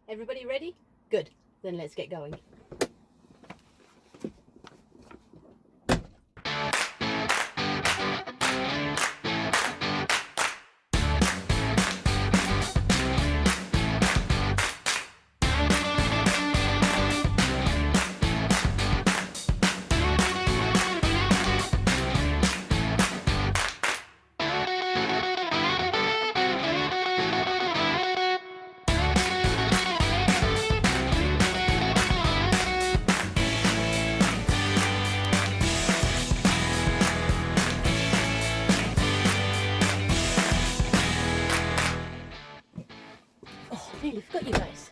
Everybody ready? Good. Then let's get going. Nearly forgot you guys.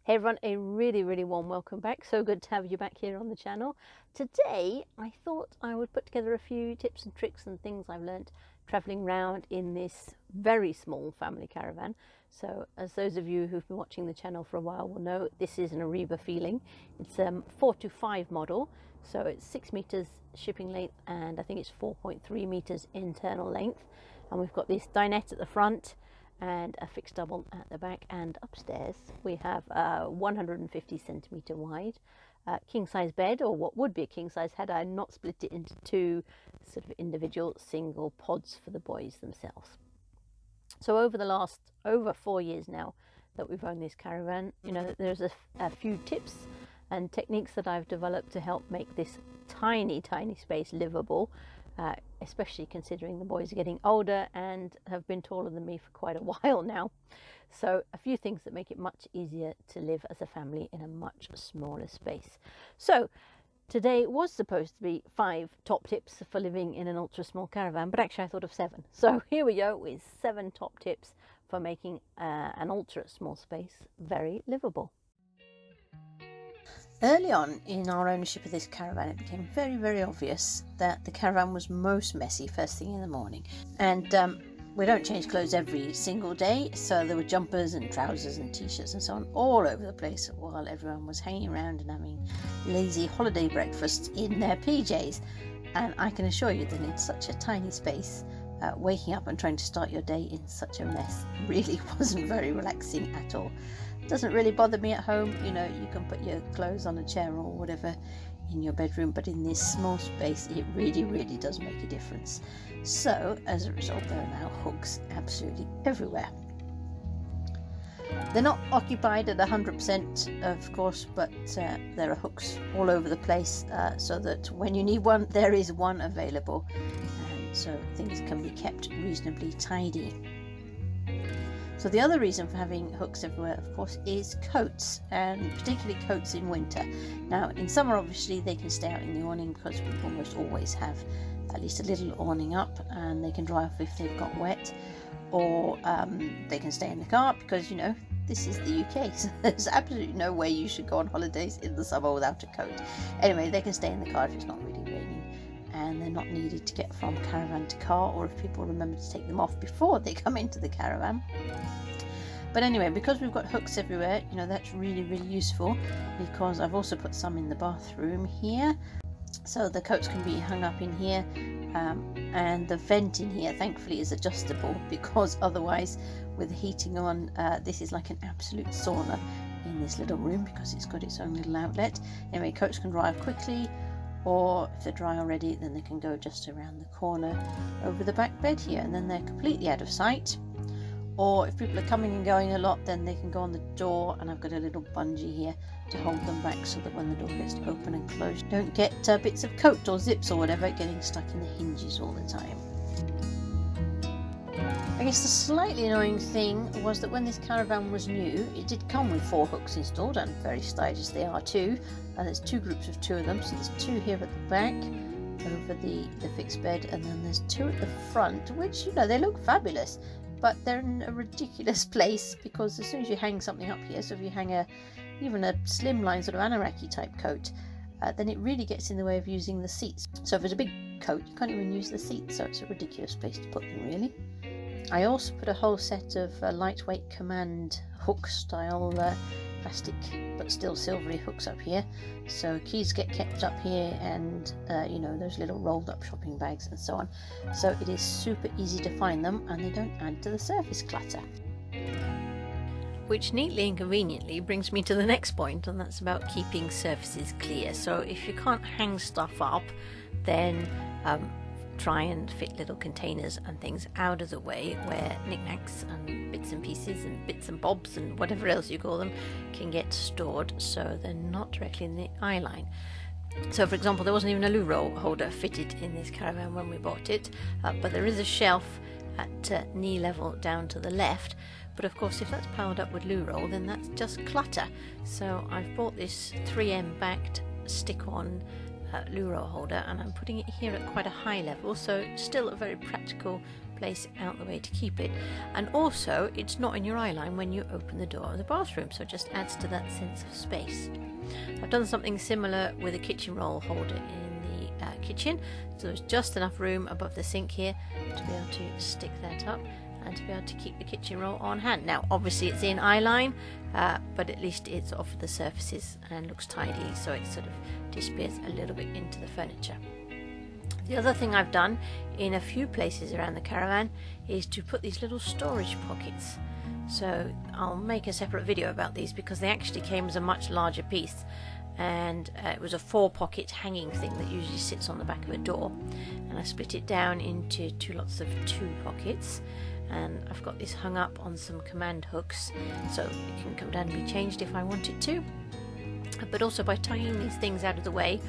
Hey everyone, a really warm welcome back. So good to have you back here on the channel. Today I thought I would put together a few tips and tricks and things I've learnt travelling around in this very small family caravan. So as those of you who've been watching the channel for a while will know, this is an Ariba feeling. It's a 4x5 model, so it's 6 meters shipping length and I think it's 4.3 meters internal length. And we've got this dinette at the front and a fixed double at the back, and upstairs we have a 150 centimeter wide king size bed, or what would be a king size had I not split it into two sort of individual single pods for the boys themselves. So over the last over 4 years now that we've owned this caravan, you know, there's a few tips and techniques that I've developed to help make this tiny space livable, especially considering the boys are getting older and have been taller than me for quite a while now. So a few things that make it much easier to live as a family in a much smaller space. So today was supposed to be 5 top tips for living in an ultra small caravan, but actually I thought of 7. So here we go with 7 top tips for making an ultra small space very livable. Early on in our ownership of this caravan, it became very obvious that the caravan was most messy first thing in the morning. And we don't change clothes every single day, so there were jumpers and trousers and t-shirts and so on all over the place while everyone was hanging around and having lazy holiday breakfasts in their PJs. And I can assure you that in such a tiny space, waking up and trying to start your day in such a mess really wasn't very relaxing at all. Doesn't really bother me at home, you know, you can put your clothes on a chair or whatever in your bedroom, but in this small space it really does make a difference. So as a result, there are now hooks absolutely everywhere. They're not occupied at 100% of course, but there are hooks all over the place, so that when you need one there is one available, and so things can be kept reasonably tidy. So the other reason for having hooks everywhere, of course, is coats, and particularly coats in winter. Now, in summer, obviously, they can stay out in the awning because we almost always have at least a little awning up, and they can dry off if they've got wet, or they can stay in the car because, you know, this is the UK, so there's absolutely no way you should go on holidays in the summer without a coat. Anyway, they can stay in the car if it's not really raining, and they're not needed to get from caravan to car, or if people remember to take them off before they come into the caravan. But anyway, because we've got hooks everywhere, you know, that's really useful, because I've also put some in the bathroom here, so the coats can be hung up in here, and the vent in here thankfully is adjustable, because otherwise with the heating on, this is like an absolute sauna in this little room because it's got its own little outlet. Anyway, coats can dry off quickly, or if they're dry already then they can go just around the corner over the back bed here, and then they're completely out of sight. Or if people are coming and going a lot, then they can go on the door, and I've got a little bungee here to hold them back so that when the door gets open and closed, you don't get bits of coat or zips or whatever getting stuck in the hinges all the time. I guess the slightly annoying thing was that when this caravan was new, it did come with 4 hooks installed, and very stylish they are too. And there's 2 groups of 2 of them, so there's 2 here at the back over the fixed bed, and then there's 2 at the front, which, you know, they look fabulous. But they're in a ridiculous place, because as soon as you hang something up here, so if you hang even a slimline sort of Anoraki type coat, then it really gets in the way of using the seats. So if it's a big coat, you can't even use the seats, so it's a ridiculous place to put them really. I also put a whole set of lightweight command hook style plastic but still silvery hooks up here, so keys get kept up here, and you know, those little rolled up shopping bags and so on, so it is super easy to find them and they don't add to the surface clutter. Which neatly and conveniently brings me to the next point, and that's about keeping surfaces clear. So if you can't hang stuff up, then try and fit little containers and things out of the way where knickknacks and bits and pieces and bits and bobs and whatever else you call them can get stored, so they're not directly in the eye line. So for example, there wasn't even a loo roll holder fitted in this caravan when we bought it, but there is a shelf at knee level down to the left. But of course, if that's piled up with loo roll, then that's just clutter. So I've bought this 3M backed stick-on loo roll holder, and I'm putting it here at quite a high level, so it's still a very practical place out the way to keep it. And also, it's not in your eye line when you open the door of the bathroom, so it just adds to that sense of space. I've done something similar with a kitchen roll holder in the kitchen, so there's just enough room above the sink here to be able to stick that up and to be able to keep the kitchen roll on hand. Now obviously it's in eye line, but at least it's off the surfaces and looks tidy, so it sort of disappears a little bit into the furniture. The other thing I've done in a few places around the caravan is to put these little storage pockets. So I'll make a separate video about these because they actually came as a much larger piece, and it was a 4-pocket hanging thing that usually sits on the back of a door, and I split it down into two lots of 2 pockets, and I've got this hung up on some command hooks so it can come down and be changed if I wanted to. But also by tying these things out of the way,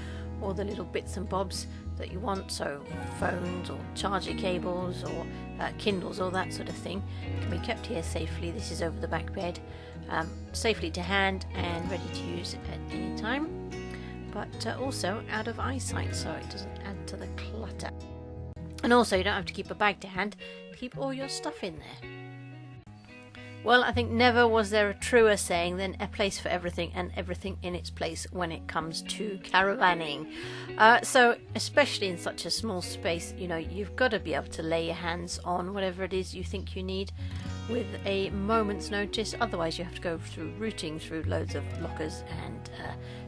all the little bits and bobs that you want, so phones or charger cables or Kindles, all that sort of thing, can be kept here safely. This is over the back bed, safely to hand and ready to use at any time, but also out of eyesight, so it doesn't add to the clutter. And also you don't have to keep a bag to hand, keep all your stuff in there. Well, I think never was there a truer saying than a place for everything and everything in its place when it comes to caravanning. So especially in such a small space, you know, you've got to be able to lay your hands on whatever it is you think you need with a moment's notice. Otherwise you have to go through rooting through loads of lockers and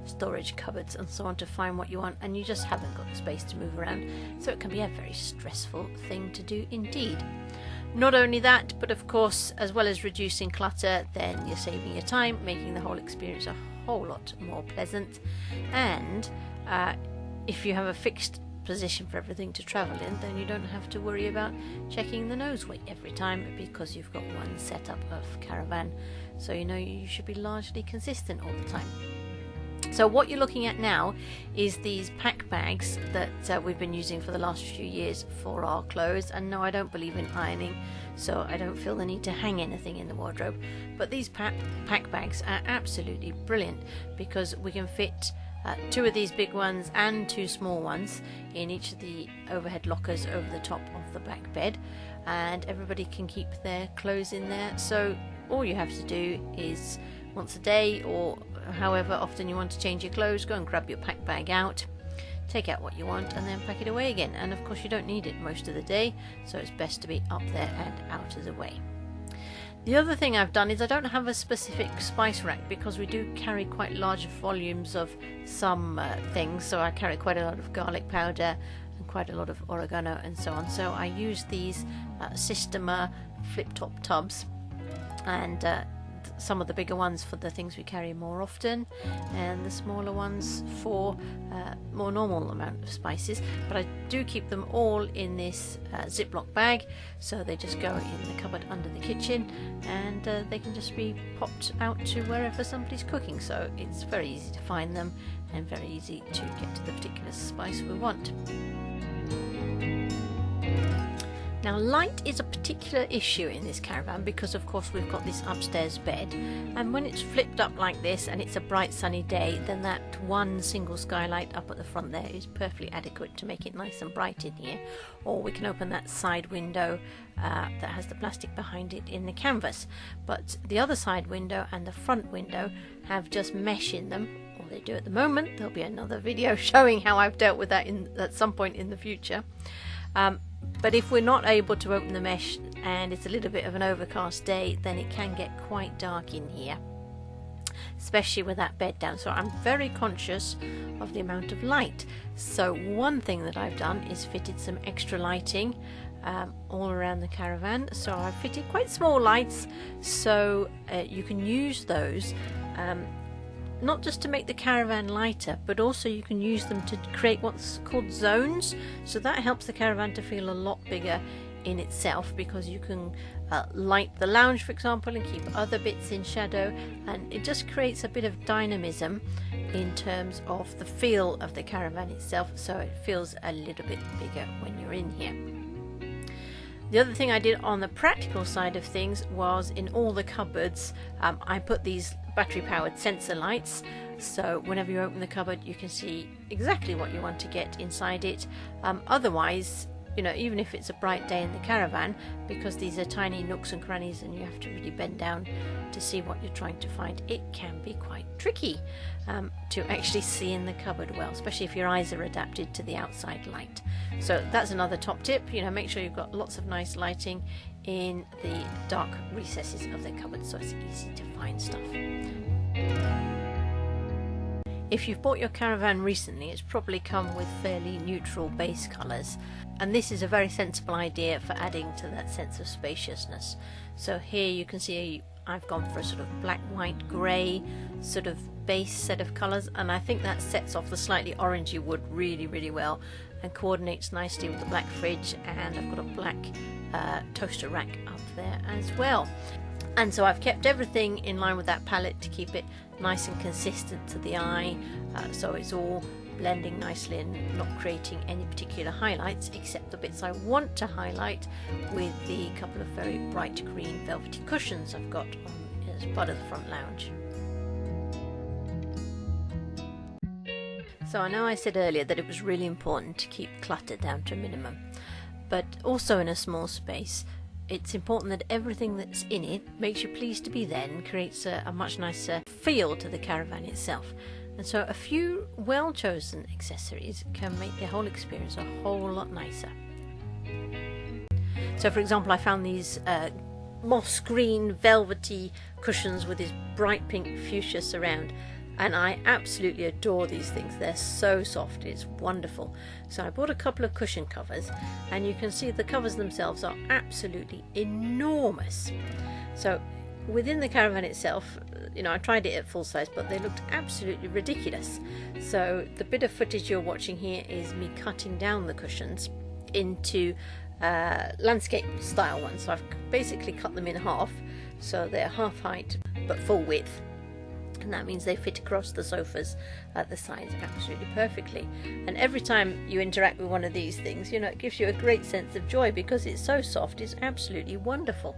storage cupboards and so on to find what you want, and you just haven't got the space to move around. So it can be a very stressful thing to do indeed. Not only that, but of course, as well as reducing clutter, then you're saving your time, making the whole experience a whole lot more pleasant. And if you have a fixed position for everything to travel in, then you don't have to worry about checking the nose weight every time, because you've got one setup of caravan. So you know you should be largely consistent all the time. So what you're looking at now is these pack bags that we've been using for the last few years for our clothes. And no, I don't believe in ironing, so I don't feel the need to hang anything in the wardrobe. But these pack bags are absolutely brilliant because we can fit 2 of these big ones and 2 small ones in each of the overhead lockers over the top of the back bed, and everybody can keep their clothes in there. So all you have to do is once a day, or however often you want to change your clothes, go and grab your pack bag out, take out what you want and then pack it away again. And of course you don't need it most of the day, so it's best to be up there and out of the way. The other thing I've done is I don't have a specific spice rack because we do carry quite large volumes of some things. So I carry quite a lot of garlic powder and quite a lot of oregano and so on. So I use these Systema flip-top tubs, and some of the bigger ones for the things we carry more often, and the smaller ones for more normal amount of spices. But I do keep them all in this Ziploc bag, so they just go in the cupboard under the kitchen, and they can just be popped out to wherever somebody's cooking. So it's very easy to find them and very easy to get to the particular spice we want. Now, light is a particular issue in this caravan because of course we've got this upstairs bed, and when it's flipped up like this and it's a bright sunny day, then that one single skylight up at the front there is perfectly adequate to make it nice and bright in here. Or we can open that side window that has the plastic behind it in the canvas, but the other side window and the front window have just mesh in them, or they do at the moment. There'll be another video showing how I've dealt with that at some point in the future. But if we're not able to open the mesh and it's a little bit of an overcast day, then it can get quite dark in here, especially with that bed down. So I'm very conscious of the amount of light. So one thing that I've done is fitted some extra lighting all around the caravan. So I've fitted quite small lights, so you can use those not just to make the caravan lighter, but also you can use them to create what's called zones. So that helps the caravan to feel a lot bigger in itself, because you can light the lounge, for example, and keep other bits in shadow, and it just creates a bit of dynamism in terms of the feel of the caravan itself, so it feels a little bit bigger when you're in here. The other thing I did on the practical side of things was in all the cupboards I put these battery powered sensor lights, so whenever you open the cupboard you can see exactly what you want to get inside it. Otherwise, you know, even if it's a bright day in the caravan, because these are tiny nooks and crannies and you have to really bend down to see what you're trying to find, it can be quite tricky to actually see in the cupboard well, especially if your eyes are adapted to the outside light. So that's another top tip, you know, make sure you've got lots of nice lighting in the dark recesses of the cupboard so it's easy to find stuff. If you've bought your caravan recently, it's probably come with fairly neutral base colours, and this is a very sensible idea for adding to that sense of spaciousness. So here you can see I've gone for a sort of black, white, grey sort of base set of colours, and I think that sets off the slightly orangey wood really, really well and coordinates nicely with the black fridge, and I've got a black toaster rack up there as well. And so I've kept everything in line with that palette to keep it nice and consistent to the eye, so it's all blending nicely and not creating any particular highlights except the bits I want to highlight with the couple of very bright green velvety cushions I've got on as part of the front lounge. So I know I said earlier that it was really important to keep clutter down to a minimum, but also in a small space it's important that everything that's in it makes you pleased to be there and creates a much nicer feel to the caravan itself. And so a few well chosen accessories can make the whole experience a whole lot nicer. So for example, I found these moss green velvety cushions with this bright pink fuchsia surround, and I absolutely adore these things. They're so soft, it's wonderful. So I bought a couple of cushion covers, and you can see the covers themselves are absolutely enormous. So within the caravan itself, you know, I tried it at full size, but they looked absolutely ridiculous. So the bit of footage you're watching here is me cutting down the cushions into landscape style ones. So I've basically cut them in half, so they're half height but full width, and that means they fit across the sofas at the sides absolutely perfectly. And every time you interact with one of these things, you know, it gives you a great sense of joy because it's so soft, it's absolutely wonderful.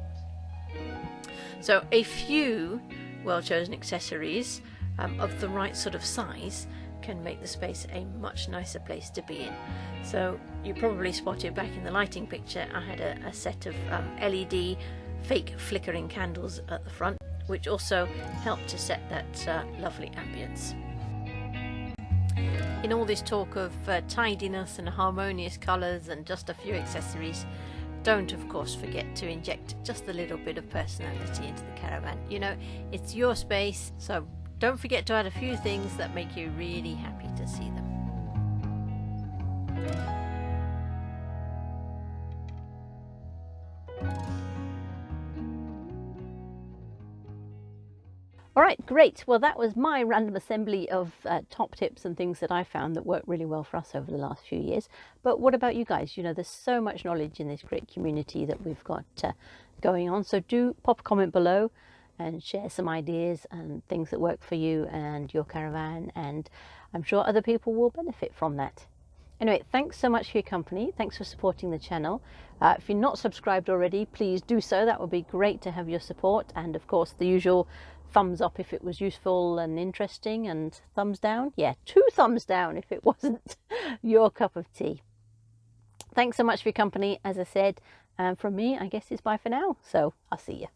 So a few well-chosen accessories of the right sort of size can make the space a much nicer place to be in. So you probably spotted back in the lighting picture I had a set of LED fake flickering candles at the front, which also helped to set that lovely ambience. In all this talk of tidiness and harmonious colours and just a few accessories, don't of course forget to inject just a little bit of personality into the caravan. You know, it's your space, so don't forget to add a few things that make you really happy to see them. Alright, great. Well, that was my random assembly of top tips and things that I found that work really well for us over the last few years. But what about you guys? You know, there's so much knowledge in this great community that we've got going on. So do pop a comment below and share some ideas and things that work for you and your caravan, and I'm sure other people will benefit from that. Anyway, thanks so much for your company. Thanks for supporting the channel. If you're not subscribed already, please do so. That would be great to have your support. And of course, the usual thumbs up if it was useful and interesting, and thumbs down. Yeah, 2 thumbs down if it wasn't your cup of tea. Thanks so much for your company. As I said, from me, I guess it's bye for now. So I'll see you.